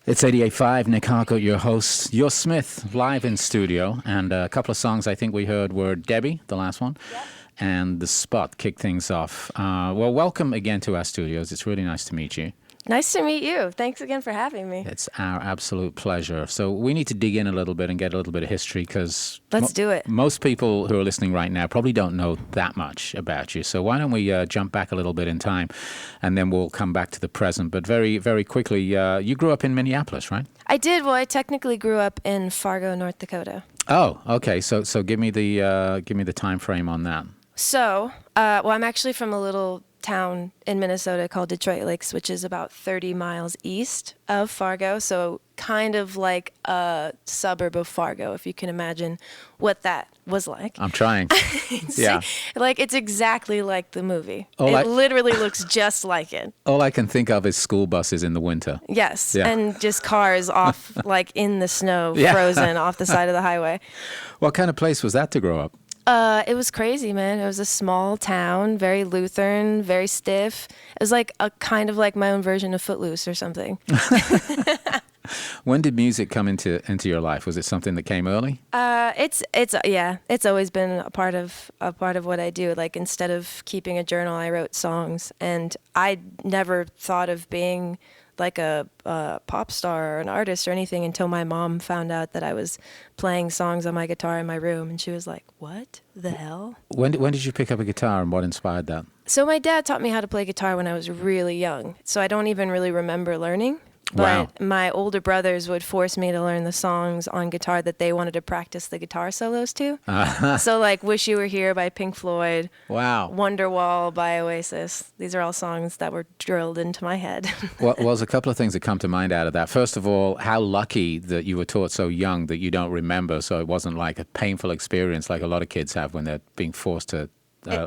It's 88.5, Nic Harcourt, your host. You're Smith, live in studio. And a couple of songs I think we heard were Debbie, the last one, yep, and The Spot kicked things off. Well, welcome again to our studios. It's really nice to meet you. Nice to meet you. Thanks again for having me. It's our absolute pleasure. So we need to dig in a little bit and get a little bit of history because let's do it. Most people who are listening right now probably don't know that much about you. So why don't we jump back a little bit in time and then we'll come back to the present. But very, very quickly, you grew up in Minneapolis, right? I did. Well, I technically grew up in Fargo, North Dakota. Oh, okay. So give me the time frame on that. So, I'm actually from a little town in Minnesota called Detroit Lakes, which is about 30 miles east of Fargo. So kind of like a suburb of Fargo, if you can imagine what that was like. I'm trying. Yeah. Like, it's exactly like the movie. It literally looks just like it. All I can think of is school buses in the winter. Yes. Yeah. And just cars off, like in the snow, frozen off the side of the highway. What kind of place was that to grow up? It was crazy, man. It was a small town, very Lutheran, very stiff. It was like a kind of like my own version of Footloose or something. When did music come into your life? Was it something that came early? It's always been a part of what I do. Like, instead of keeping a journal, I wrote songs, and I never thought of being like a pop star or an artist or anything until my mom found out that I was playing songs on my guitar in my room, and she was like, "What the hell?" When did you pick up a guitar, and what inspired that? So my dad taught me how to play guitar when I was really young, so I don't even really remember learning. Wow. But my older brothers would force me to learn the songs on guitar that they wanted to practice the guitar solos to. So like Wish You Were Here by Pink Floyd. Wow. Wonderwall by Oasis. These are all songs that were drilled into my head. Well, there's a couple of things that come to mind out of that. First of all, how lucky that you were taught so young that you don't remember, so it wasn't like a painful experience like a lot of kids have when they're being forced to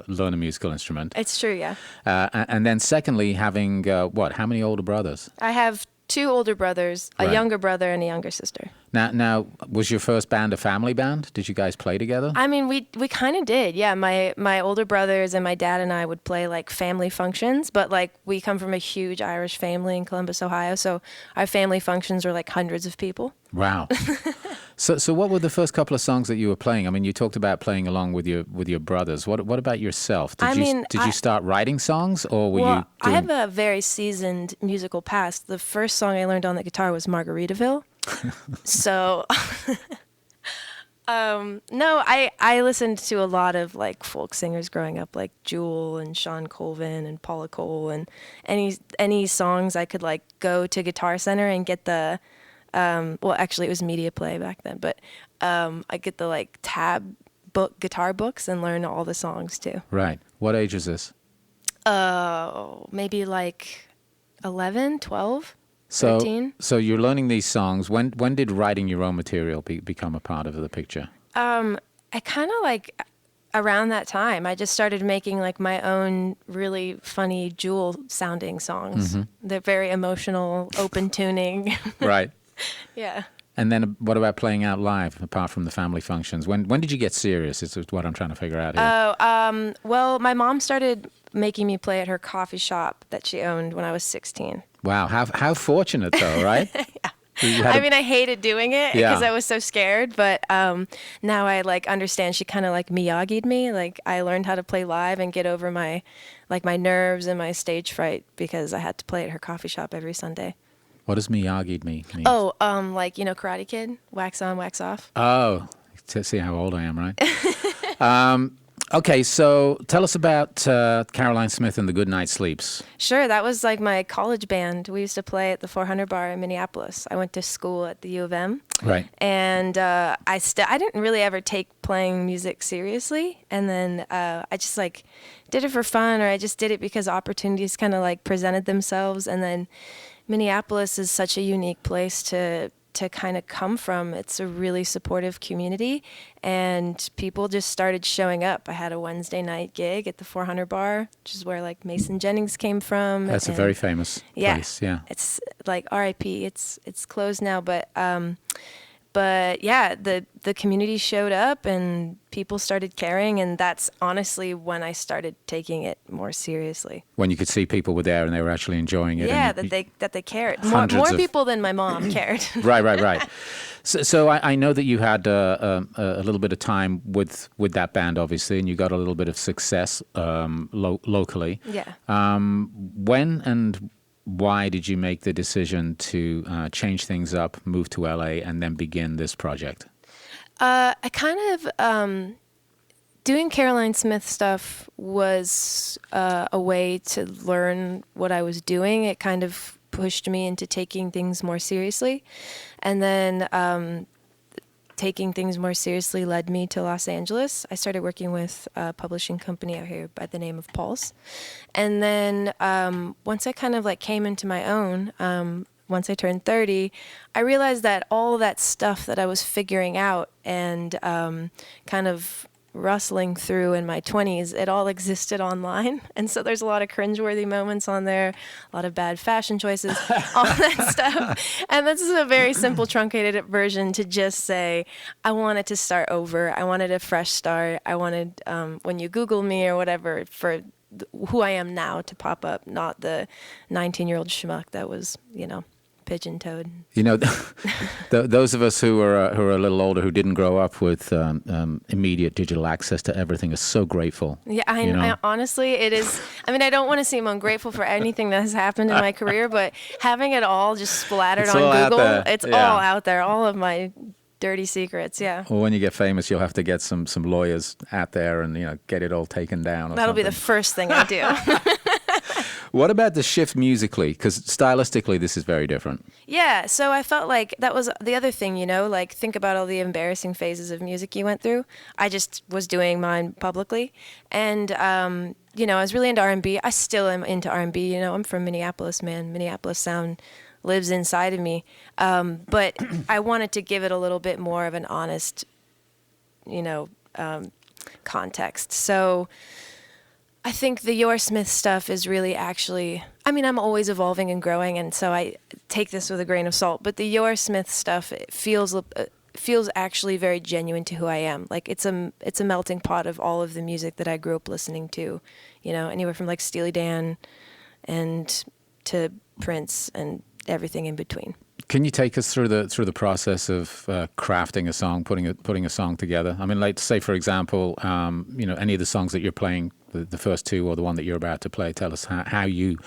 learn a musical instrument. It's true, yeah. And then secondly, having, how many older brothers? I have 2 older brothers, a younger brother, and a younger sister. Now, was your first band a family band? Did you guys play together? I mean, we kind of did, yeah. My older brothers and my dad and I would play like family functions, but like we come from a huge Irish family in Columbus, Ohio, so our family functions were like hundreds of people. Wow. So what were the first couple of songs that you were playing? I mean, you talked about playing along with your brothers. What about yourself? Did you start writing songs, or were you doing... I have a very seasoned musical past. The first song I learned on the guitar was Margaritaville. So, no, I listened to a lot of like folk singers growing up, like Jewel and Sean Colvin and Paula Cole, and any songs I could like go to Guitar Center and get the... actually, it was Media Play back then, but I get the like tab book, guitar books, and learn all the songs too. Right. What age is this? Maybe like 11, 12, 13. So you're learning these songs. When did writing your own material become a part of the picture? I kind of like around that time. I just started making like my own really funny Jewel sounding songs. Mm-hmm. They're very emotional, open tuning. Right. Yeah. And then what about playing out live, apart from the family functions? When did you get serious, is what I'm trying to figure out here. Well, my mom started making me play at her coffee shop that she owned when I was 16. Wow. How fortunate, though, right? Yeah. I mean, I hated doing it because I was so scared, but now I like understand. She kind of like Miyagi'd me. Like, I learned how to play live and get over my nerves and my stage fright because I had to play at her coffee shop every Sunday. What does Miyagi'd mean? Oh, like, Karate Kid, wax on, wax off. Oh, to see how old I am, right? Okay, so tell us about Caroline Smith and the Goodnight Sleeps. Sure, that was like my college band. We used to play at the 400 Bar in Minneapolis. I went to school at the U of M. Right. And I didn't really ever take playing music seriously. And then I just like did it for fun, or I just did it because opportunities kind of like presented themselves. And then Minneapolis is such a unique place to kind of come from. It's a really supportive community, and people just started showing up. I had a Wednesday night gig at the 400 Bar, which is where like Mason Jennings came from. That's a very famous place. Yeah. It's like RIP. It's closed now, but But yeah, the community showed up and people started caring, and that's honestly when I started taking it more seriously. When you could see people were there and they were actually enjoying it. Yeah, and that they cared. Hundreds More of- people than my mom cared. Right. So I know that you had a little bit of time with that band, obviously, and you got a little bit of success locally. Yeah. When and why did you make the decision to change things up, move to LA, and then begin this project? I kind of doing Caroline Smith stuff was a way to learn what I was doing. It kind of pushed me into taking things more seriously, and then taking things more seriously led me to Los Angeles. I started working with a publishing company out here by the name of Pulse, and then once I kind of like came into my own. Once I turned 30, I realized that all that stuff that I was figuring out and kind of rustling through in my 20s, it all existed online. And so there's a lot of cringeworthy moments on there, a lot of bad fashion choices, all that stuff. And this is a very simple, truncated version to just say, I wanted to start over. I wanted a fresh start. I wanted, when you Google me or whatever, for who I am now to pop up, not the 19-year-old schmuck that was, pigeon-toed. Those of us who are a little older, who didn't grow up with immediate digital access to everything, are so grateful. Yeah, I honestly, it is. I mean, I don't want to seem ungrateful for anything that has happened in my career, but having it all just splattered It's on all out Google, there. it's Yeah. all out there. All of my dirty secrets. Yeah. Well, when you get famous, you'll have to get some lawyers out there and get it all taken down. Or That'll be the something. first thing I do. What about the shift musically? Because stylistically, this is very different. Yeah, so I felt like that was the other thing, like think about all the embarrassing phases of music you went through. I just was doing mine publicly. And, I was really into R&B. I still am into R&B. I'm from Minneapolis, man. Minneapolis sound lives inside of me. But I wanted to give it a little bit more of an honest, context. So I think the Your Smith stuff is really actually, I'm always evolving and growing, and so I take this with a grain of salt, but the Your Smith stuff, it feels actually very genuine to who I am. Like it's a melting pot of all of the music that I grew up listening to, anywhere from like Steely Dan and to Prince and everything in between. Can you take us through the process of crafting a song, putting a song together? I mean, like say for example, any of the songs that you're playing, the first two or the one that you're about to play. Tell us how you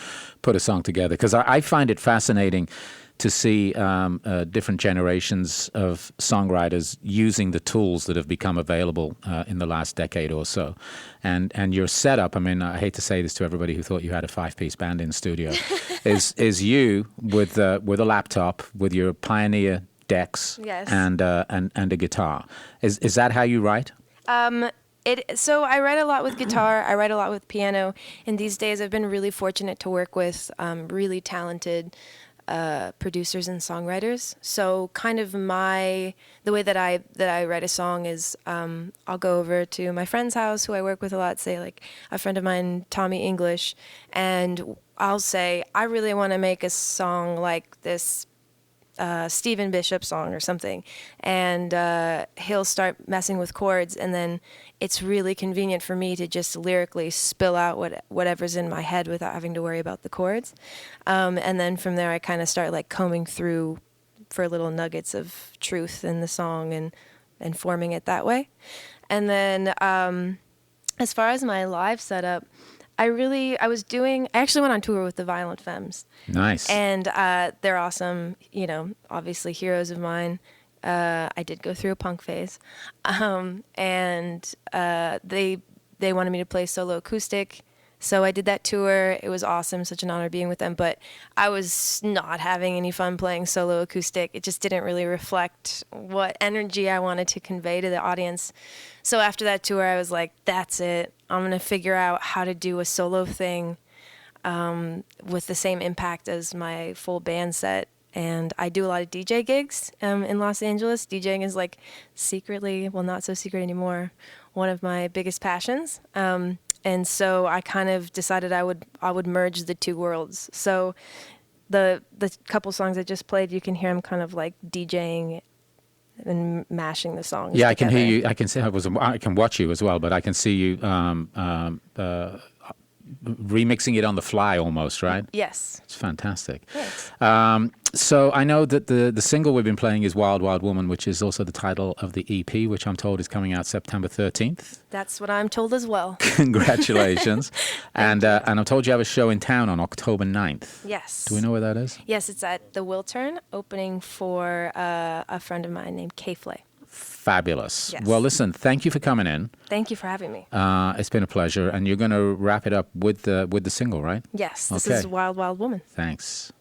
put a song together, because I find it fascinating to see different generations of songwriters using the tools that have become available in the last decade or so. And your setup, I hate to say this to everybody who thought you had a 5-piece band in studio, is you with a laptop with your Pioneer decks. Yes. and a guitar. Is that how you write? So I write a lot with guitar. I write a lot with piano. And these days I've been really fortunate to work with really talented producers and songwriters. So kind of the way that I write a song is I'll go over to my friend's house who I work with a lot, say like a friend of mine, Tommy English, and I'll say, I really want to make a song like this Stephen Bishop song or something, and he'll start messing with chords, and then it's really convenient for me to just lyrically spill out whatever's in my head without having to worry about the chords, and then from there I kind of start like combing through for little nuggets of truth in the song and forming it that way. And then as far as my live setup, I actually went on tour with the Violent Femmes. Nice. And they're awesome, obviously heroes of mine. I did go through a punk phase. And they wanted me to play solo acoustic. So I did that tour. It was awesome, such an honor being with them. But I was not having any fun playing solo acoustic. It just didn't really reflect what energy I wanted to convey to the audience. So after that tour, I was like, that's it. I'm going to figure out how to do a solo thing with the same impact as my full band set. And I do a lot of DJ gigs in Los Angeles. DJing is like secretly, well, not so secret anymore, one of my biggest passions. And so I kind of decided I would merge the two worlds. So the couple songs I just played, you can hear I'm kind of like DJing and mashing the songs. Yeah, I can together. hear you. I can see. I can watch you as well, but I can see you remixing it on the fly almost, right? Yes. It's fantastic. Thanks. So I know that the single we've been playing is Wild Wild Woman, which is also the title of the EP, which I'm told is coming out September 13th. That's what I'm told as well. Congratulations. And I'm told you have a show in town on October 9th. Yes. Do we know where that is? Yes, it's at the Wiltern, opening for a friend of mine named Kay Flay. Fabulous. Yes. Well, listen, thank you for coming in. Thank you for having me. It's been a pleasure. And you're going to wrap it up with the single, right? Yes, this Okay. is Wild Wild Woman. Thanks.